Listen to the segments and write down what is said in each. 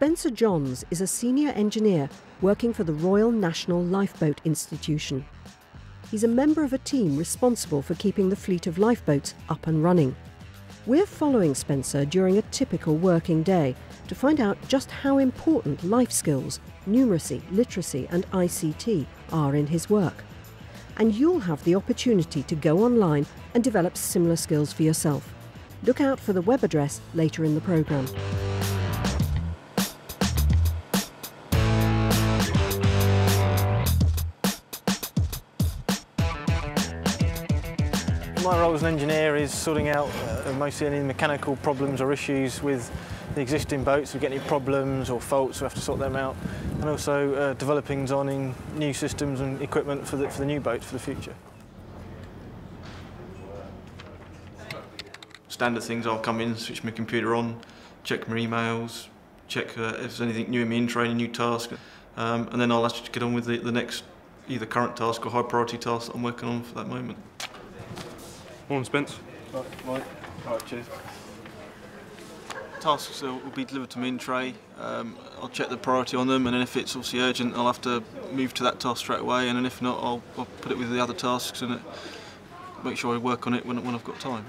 Spencer Johns is a senior engineer working for the Royal National Lifeboat Institution. He's a member of a team responsible for keeping the fleet of lifeboats up and running. We're following Spencer during a typical working day to find out just how important life skills, numeracy, literacy and ICT are in his work. And you'll have the opportunity to go online and develop similar skills for yourself. Look out for the web address later in the programme. My role as an engineer is sorting out mostly any mechanical problems or issues with the existing boats. If we get any problems or faults, we have to sort them out. And also developing and designing new systems and equipment for the new boats for the future. Standard things, I'll come in, switch my computer on, check my emails, check if there's anything new in my intro, any new task, and then I'll actually get on with the next either current task or high priority task that I'm working on for that moment. Morning, Spence. Right, cheers. Tasks will be delivered to me in tray. I'll check the priority on them, and then if it's obviously urgent, I'll have to move to that task straight away, and then if not, I'll put it with the other tasks and make sure I work on it when I've got time.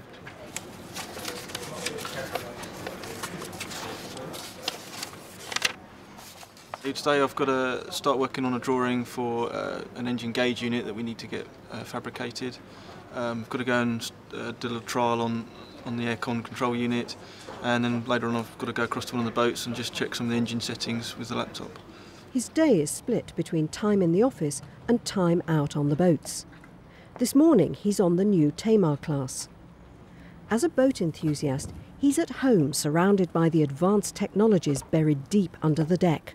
Today I've got to start working on a drawing for an engine gauge unit that we need to get fabricated. I've got to go and do a little trial on the aircon control unit, and then later on I've got to go across to one of the boats and just check some of the engine settings with the laptop. His day is split between time in the office and time out on the boats. This morning he's on the new Tamar class. As a boat enthusiast, he's at home surrounded by the advanced technologies buried deep under the deck.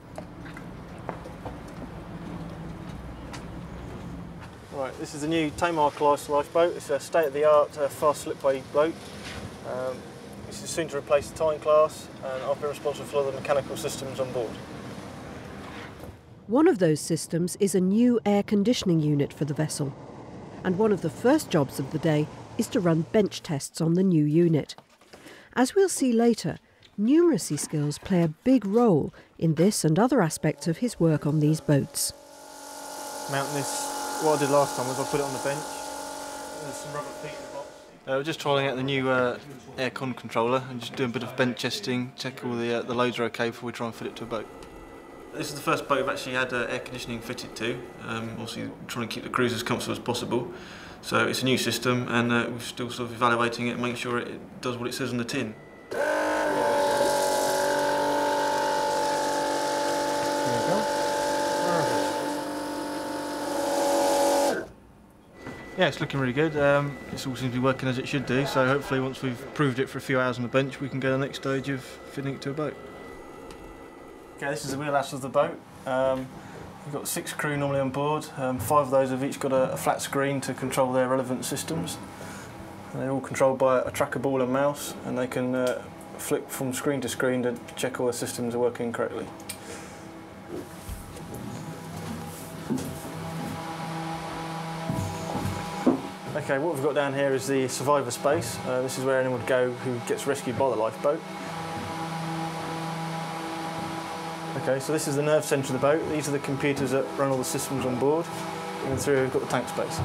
Right, this is the new Tamar class lifeboat. It's a state-of-the-art fast slipway boat. This is soon to replace the Tyne class, and I've been responsible for all the mechanical systems on board. One of those systems is a new air conditioning unit for the vessel. And one of the first jobs of the day is to run bench tests on the new unit. As we'll see later, numeracy skills play a big role in this and other aspects of his work on these boats. Mounting this, what I did last time was I put it on the bench. There's some rubber feet in the box. We're just trialling out the new aircon controller and just doing a bit of bench testing, check all the loads are okay before we try and fit it to a boat. This is the first boat we've actually had air conditioning fitted to. Obviously trying to keep the crews as comfortable as possible. So it's a new system, and we're still sort of evaluating it and making sure it does what it says on the tin. Yeah, it's looking really good. It all seems to be working as it should do, so hopefully once we've proved it for a few hours on the bench, we can go to the next stage of fitting it to a boat. Okay, this is the wheelhouse of the boat. We've got 6 crew normally on board. 5 of those have each got a flat screen to control their relevant systems. And they're all controlled by a tracker ball and mouse, and they can flick from screen to screen to check all the systems are working correctly. Okay, what we've got down here is the survivor space. This is where anyone would go who gets rescued by the lifeboat. Okay, so this is the nerve centre of the boat. These are the computers that run all the systems on board. And through we've got the tank space.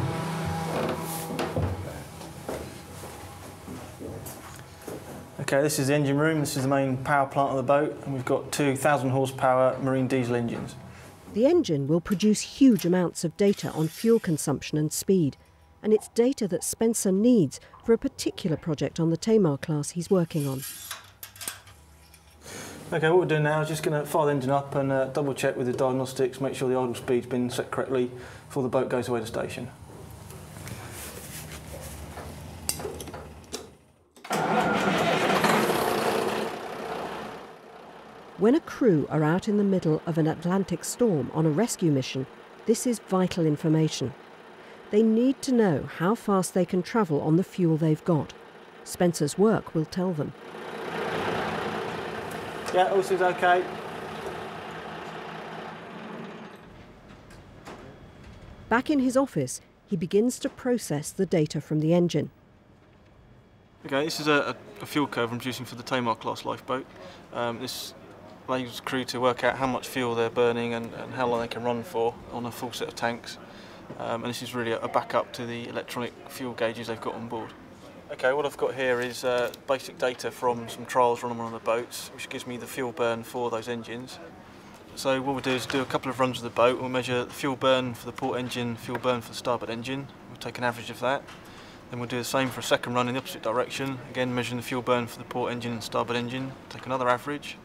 Okay, this is the engine room. This is the main power plant of the boat, and we've got 2 1,000 horsepower marine diesel engines. The engine will produce huge amounts of data on fuel consumption and speed, and it's data that Spencer needs for a particular project on the Tamar class he's working on. Okay, what we're doing now is just going to fire the engine up and double check with the diagnostics, make sure the idle speed's been set correctly before the boat goes away to station. When a crew are out in the middle of an Atlantic storm on a rescue mission, this is vital information. They need to know how fast they can travel on the fuel they've got. Spencer's work will tell them. Yeah, all seems okay. Back in his office, he begins to process the data from the engine. Okay, this is a fuel curve I'm producing for the Tamar class lifeboat. This enables the crew to work out how much fuel they're burning and how long they can run for on a full set of tanks. And this is really a backup to the electronic fuel gauges they've got on board. Okay, what I've got here is basic data from some trials run on one of the boats, which gives me the fuel burn for those engines. So what we'll do is do a couple of runs of the boat. We'll measure the fuel burn for the port engine, fuel burn for the starboard engine. We'll take an average of that. Then we'll do the same for a second run in the opposite direction. Again, measuring the fuel burn for the port engine and starboard engine. Take another average.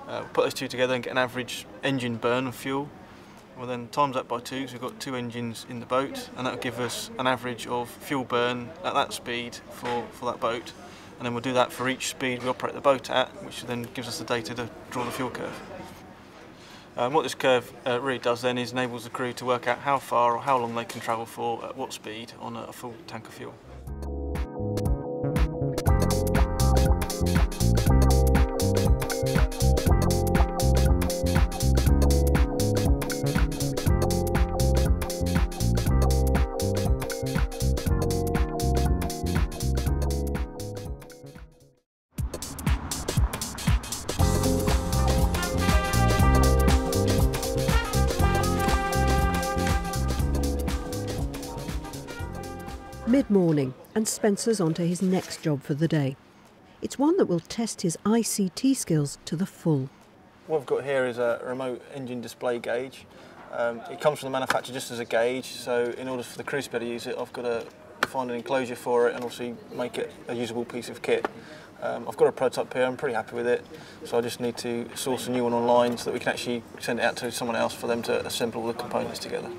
We'll put those two together and get an average engine burn of fuel. We'll then times that by 2, so we've got 2 engines in the boat, and that'll give us an average of fuel burn at that speed for that boat. And then we'll do that for each speed we operate the boat at, which then gives us the data to draw the fuel curve. What this curve really does then is enables the crew to work out how far or how long they can travel for at what speed on a full tank of fuel. Mid-morning, and Spencer's on to his next job for the day. It's one that will test his ICT skills to the full. What I've got here is a remote engine display gauge. It comes from the manufacturer just as a gauge, so in order for the crew to be able to use it, I've got to find an enclosure for it and obviously make it a usable piece of kit. I've got a prototype here, I'm pretty happy with it, so I just need to source a new one online so that we can actually send it out to someone else for them to assemble all the components together.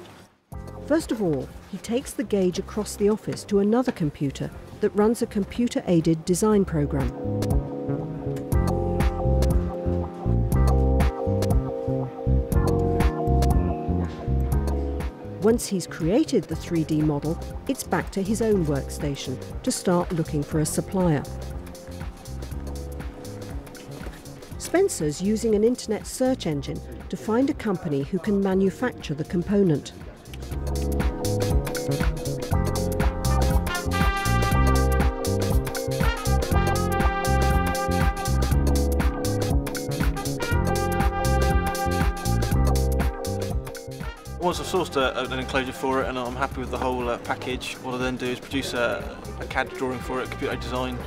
First of all, he takes the gauge across the office to another computer that runs a computer-aided design program. Once he's created the 3D model, it's back to his own workstation to start looking for a supplier. Spencer's using an internet search engine to find a company who can manufacture the component. Once I've sourced an enclosure for it and I'm happy with the whole package, what I then do is produce a CAD drawing for it, computer design,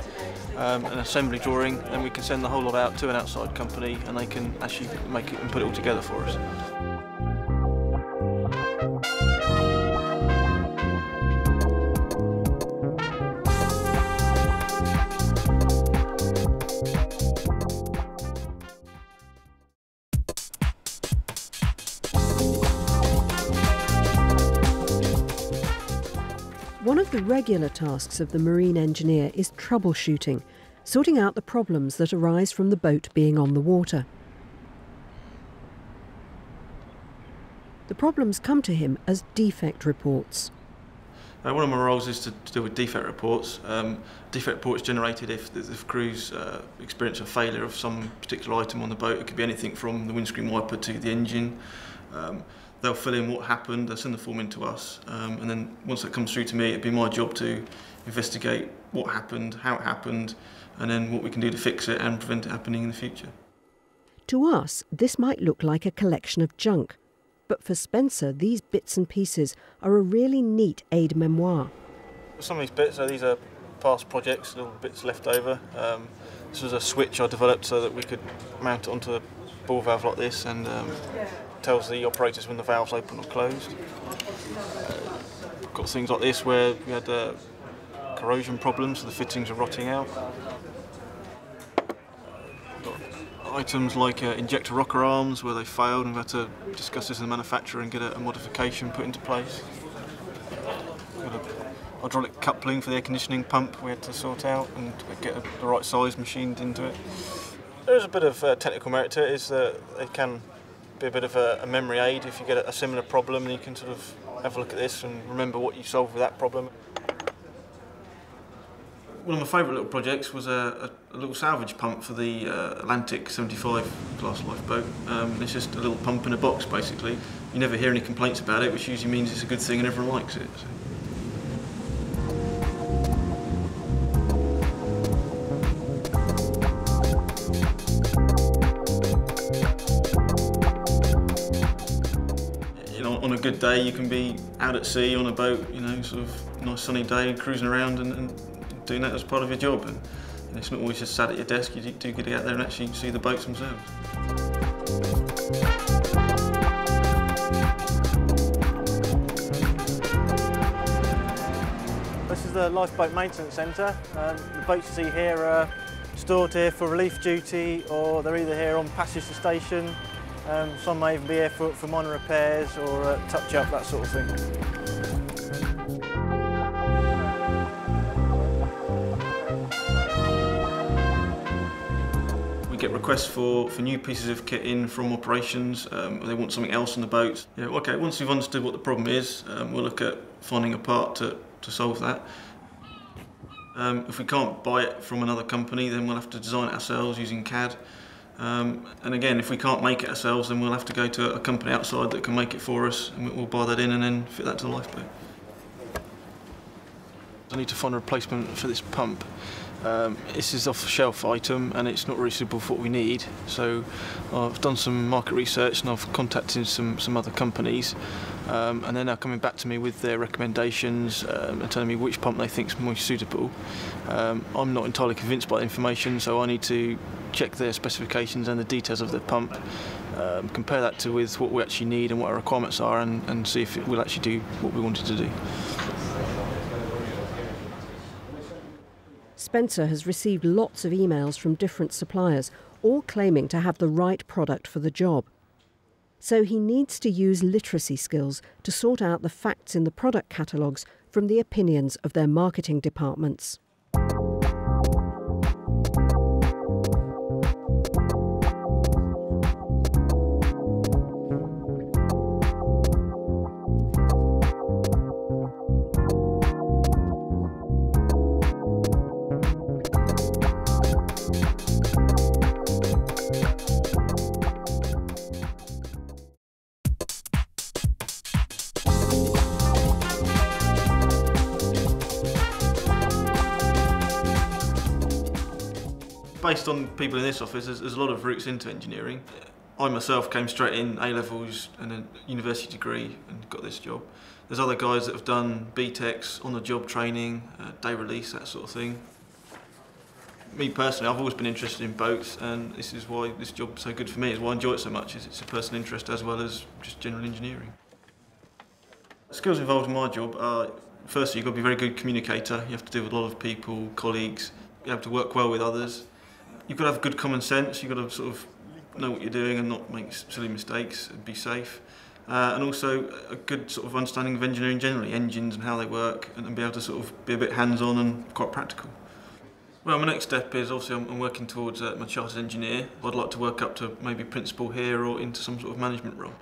an assembly drawing, and we can send the whole lot out to an outside company and they can actually make it and put it all together for us. One of the regular tasks of the marine engineer is troubleshooting, sorting out the problems that arise from the boat being on the water. The problems come to him as defect reports. One of my roles is to deal with defect reports. Defect reports generated if the crew's experience a failure of some particular item on the boat. It could be anything from the windscreen wiper to the engine. They'll fill in what happened, they'll send the form in to us, and then once that comes through to me, it'd be my job to investigate what happened, how it happened, and then what we can do to fix it and prevent it happening in the future. To us, this might look like a collection of junk, but for Spencer, these bits and pieces are a really neat aide-memoire. Some of these bits, these are past projects, little bits left over. This was a switch I developed so that we could mount it onto a ball valve like this and tells the operators when the valve's open or closed. Got things like this where we had corrosion problems, so the fittings are rotting out. Got items like injector rocker arms where they failed and we had to discuss this with the manufacturer and get a modification put into place. Got a hydraulic coupling for the air conditioning pump we had to sort out and get the right size machined into it. There is a bit of technical merit to it, is that it can be a bit of a memory aid if you get a similar problem, and you can sort of have a look at this and remember what you solved with that problem. One of my favourite little projects was a little salvage pump for the Atlantic 75 class lifeboat. It's just a little pump in a box basically. You never hear any complaints about it, which usually means it's a good thing and everyone likes it. So. good day you can be out at sea on a boat, you know, sort of nice sunny day, cruising around and doing that as part of your job. And it's not always just sat at your desk, you do get to get out there and actually see the boats themselves. This is the Lifeboat Maintenance Centre. The boats you see here are stored here for relief duty, or they're either here on passage to station. Some may even be here for minor repairs or touch-up, that sort of thing. We get requests for new pieces of kit in from operations. They want something else on the boat. Yeah, okay, once we've understood what the problem is, we'll look at finding a part to solve that. If we can't buy it from another company, then we'll have to design it ourselves using CAD. And again, if we can't make it ourselves, then we'll have to go to a company outside that can make it for us, and we'll buy that in and then fit that to the lifeboat. I need to find a replacement for this pump. This is off-the-shelf item and it's not really suitable for what we need. So I've done some market research and I've contacted some other companies, and they're now coming back to me with their recommendations and telling me which pump they think is most suitable. I'm not entirely convinced by the information, so I need to check their specifications and the details of the pump, compare that with what we actually need and what our requirements are, and see if it will actually do what we wanted to do. Spencer has received lots of emails from different suppliers, all claiming to have the right product for the job. So he needs to use literacy skills to sort out the facts in the product catalogues from the opinions of their marketing departments. Based on people in this office, there's a lot of routes into engineering. I myself came straight in A-levels and a university degree and got this job. There's other guys that have done BTECs, on-the-job training, day release, that sort of thing. Me personally, I've always been interested in boats, and this is why this job's so good for me. It's why I enjoy it so much. It's a personal interest as well as just general engineering. The skills involved in my job are, firstly, you've got to be a very good communicator. You have to deal with a lot of people, colleagues. You have to work well with others. You've got to have good common sense. You've got to sort of know what you're doing and not make silly mistakes and be safe. And also a good sort of understanding of engineering generally, engines and how they work, and be able to sort of be a bit hands-on and quite practical. Well, my next step is obviously I'm working towards my chartered engineer. I'd like to work up to maybe principal here or into some sort of management role.